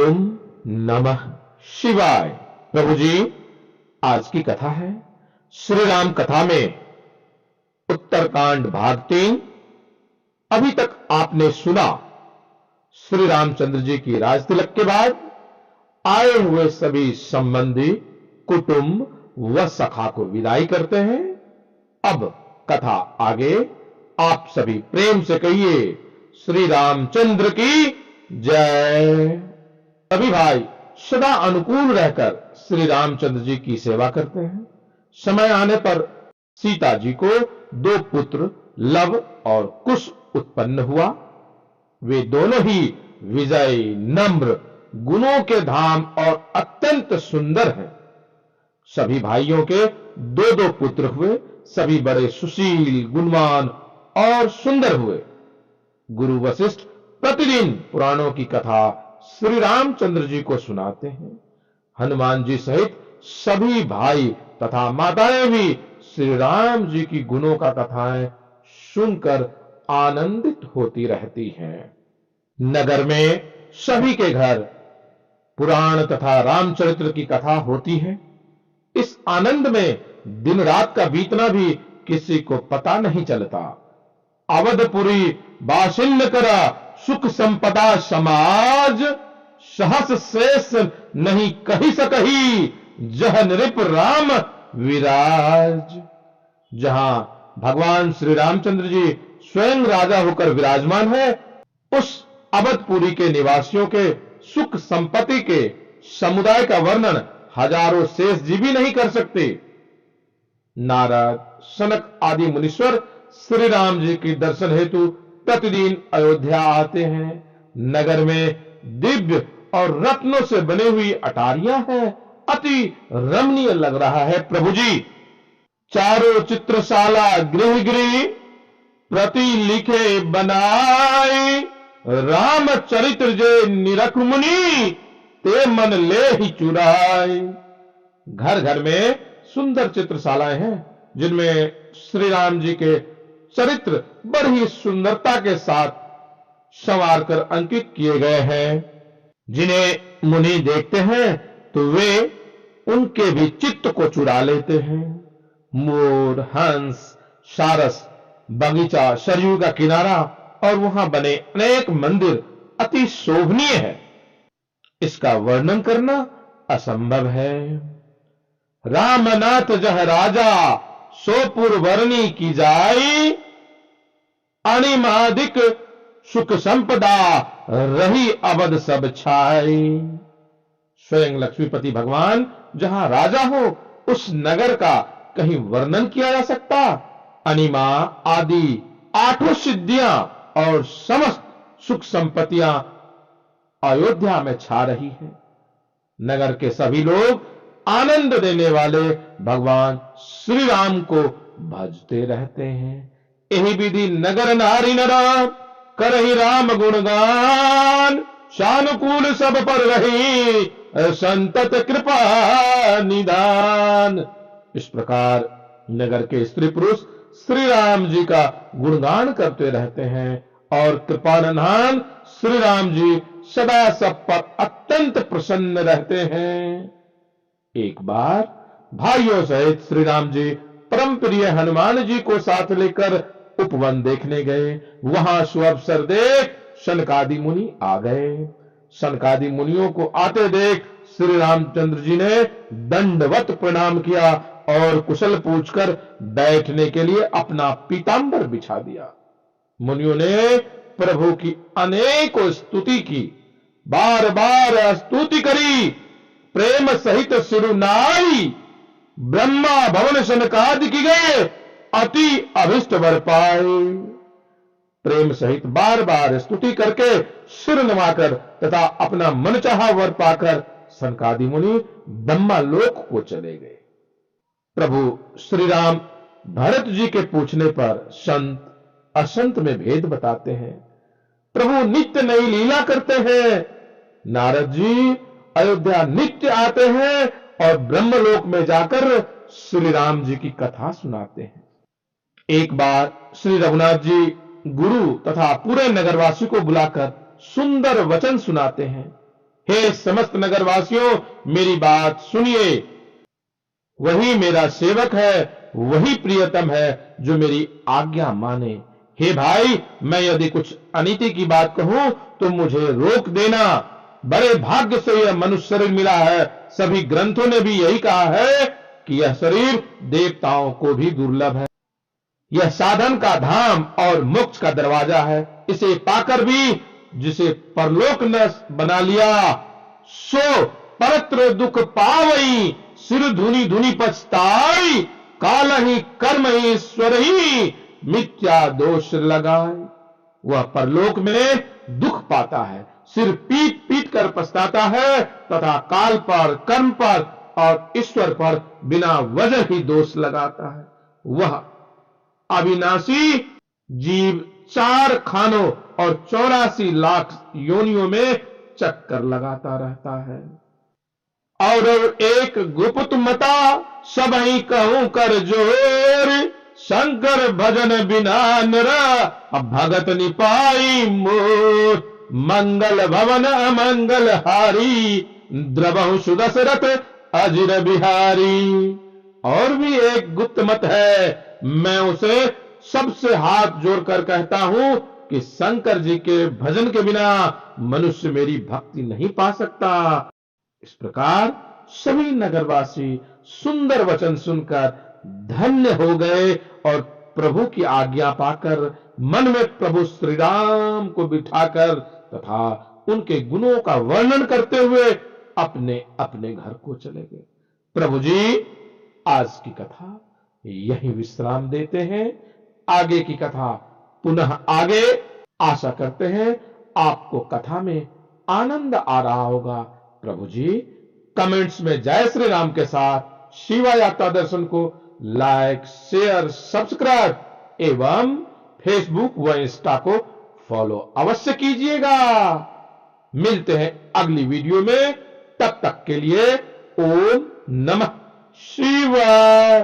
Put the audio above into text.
ओम नमः शिवाय। प्रभु जी, आज की कथा है श्री राम कथा में उत्तरकांड भाग 3। अभी तक आपने सुना श्री रामचंद्र जी की राज तिलक के बाद आए हुए सभी संबंधी, कुटुंब व सखा को विदाई करते हैं। अब कथा आगे। आप सभी प्रेम से कहिए श्री रामचंद्र की जय। सभी भाई सदा अनुकूल रहकर श्री रामचंद्र जी की सेवा करते हैं। समय आने पर सीता जी को 2 पुत्र लव और कुश उत्पन्न हुआ। वे दोनों ही विजयी, नम्र, गुणों के धाम और अत्यंत सुंदर हैं। सभी भाइयों के 2-2 पुत्र हुए। सभी बड़े सुशील, गुणवान और सुंदर हुए। गुरु वशिष्ठ प्रतिदिन पुराणों की कथा श्री रामचंद्र जी को सुनाते हैं। हनुमान जी सहित सभी भाई तथा माताएं भी श्री राम जी की गुणों का कथाएं सुनकर आनंदित होती रहती हैं। नगर में सभी के घर पुराण तथा रामचरित्र की कथा होती है। इस आनंद में दिन रात का बीतना भी किसी को पता नहीं चलता। अवधपुरी बासिंद करा सुख संपदा समाज, सहस शेष नहीं कही सकही, जह नृप राम विराज। जहां भगवान श्री रामचंद्र जी स्वयं राजा होकर विराजमान है, उस अवधपुरी के निवासियों के सुख संपत्ति के समुदाय का वर्णन हजारों शेष जी भी नहीं कर सकते। नारद, सनक आदि मुनीश्वर श्री राम जी के दर्शन हेतु प्रतिदिन अयोध्या आते हैं। नगर में दिव्य और रत्नों से बनी हुई अटारियां हैं। अति रमणीय लग रहा है। प्रभु जी, चारों चित्रशाला गृह गृह प्रति लिखे बनाए, रामचरित्र जे निरख मुनि, ते मन ले ही चुराए। घर घर में सुंदर चित्रशालाएं हैं, जिनमें श्री राम जी के चरित्र बड़ी सुंदरता के साथ संवार कर अंकित किए गए हैं। जिन्हें मुनि देखते हैं तो वे उनके भी चित्त को चुरा लेते हैं। मोर, हंस, सारस, बगीचा, सरयू का किनारा और वहां बने अनेक मंदिर अति शोभनीय है। इसका वर्णन करना असंभव है। रामनाथ जह राजा सोपुर वर्णी की जाई, अणिमादिक सुख संपदा रही अवध सब छाई। स्वयं लक्ष्मीपति भगवान जहां राजा हो, उस नगर का कहीं वर्णन किया जा सकता? अणिमा आदि 8 सिद्धियां और समस्त सुख संपत्तियां अयोध्या में छा रही है। नगर के सभी लोग आनंद देने वाले भगवान श्री राम को भजते रहते हैं। यही विधि नगर नारी नरा करहि राम गुणगान, शानुकूल सब पर रही संतत कृपा निदान। इस प्रकार नगर के स्त्री पुरुष श्री राम जी का गुणगान करते रहते हैं और कृपानिधान श्री राम जी सदा सब पर अत्यंत प्रसन्न रहते हैं। एक बार भाइयों सहित श्री राम जी परम प्रिय हनुमान जी को साथ लेकर उपवन देखने गए। वहां सुअवसर देख सनकादि मुनि आ गए। सनकादि मुनियों को आते देख श्री रामचंद्र जी ने दंडवत प्रणाम किया और कुशल पूछकर बैठने के लिए अपना पीतांबर बिछा दिया। मुनियों ने प्रभु की अनेकों स्तुति की, बार बार स्तुति करी। प्रेम सहित सिरुनाई, ब्रह्मा भवन सनकादि की गए, अति अभिष्ट वर पाए। प्रेम सहित बार बार स्तुति करके सिर नवाकर तथा अपना मनचाहा वर पाकर सनकादि मुनि ब्रह्मा लोक को चले गए। प्रभु श्री राम भरत जी के पूछने पर संत असंत में भेद बताते हैं। प्रभु नित्य नई लीला करते हैं। नारद जी अयोध्या नित्य आते हैं और ब्रह्मलोक में जाकर श्री राम जी की कथा सुनाते हैं। एक बार श्री रघुनाथ जी गुरु तथा पूरे नगरवासी को बुलाकर सुंदर वचन सुनाते हैं। हे समस्त नगरवासियों, मेरी बात सुनिए। वही मेरा सेवक है, वही प्रियतम है जो मेरी आज्ञा माने। हे भाई, मैं यदि कुछ अनीति की बात कहूं तो मुझे रोक देना। बड़े भाग्य से यह मनुष्य शरीर मिला है। सभी ग्रंथों ने भी यही कहा है कि यह शरीर देवताओं को भी दुर्लभ है। यह साधन का धाम और मोक्ष का दरवाजा है। इसे पाकर भी जिसे परलोक न बना लिया, सो परत्र दुख पावई, सिर धुनी धुनी पछताई, काल ही कर्म ही ईश्वर ही मिथ्या दोष लगाए। वह परलोक में दुख पाता है, सिर पीट पीट कर पछताता है तथा काल पर, कर्म पर और ईश्वर पर बिना वजह ही दोष लगाता है। वह अविनाशी जीव 4 खानों और 84 लाख योनियों में चक्कर लगाता रहता है। और एक गुप्त मता सब ही कहूं कर जोर, शंकर भजन बिना नर भगत निपाई मोर। मंगल भवन अमंगल हारी, द्रवहु सुदशरथ अजिर बिहारी। और भी एक गुप्त मत है, मैं उसे सबसे हाथ जोड़कर कहता हूं कि शंकर जी के भजन के बिना मनुष्य मेरी भक्ति नहीं पा सकता। इस प्रकार सभी नगरवासी सुंदर वचन सुनकर धन्य हो गए और प्रभु की आज्ञा पाकर मन में प्रभु श्री राम को बिठाकर तथा उनके गुणों का वर्णन करते हुए अपने अपने घर को चले गए। प्रभु जी आज की कथा यही विश्राम देते हैं। आगे की कथा पुनः आगे। आशा करते हैं आपको कथा में आनंद आ रहा होगा। प्रभु जी कमेंट्स में जय श्री राम के साथ शिवा यात्रा दर्शन को लाइक, शेयर, सब्सक्राइब एवं फेसबुक व इंस्टा को फॉलो अवश्य कीजिएगा। मिलते हैं अगली वीडियो में, तब तक के लिए ओम नमः शिवाय।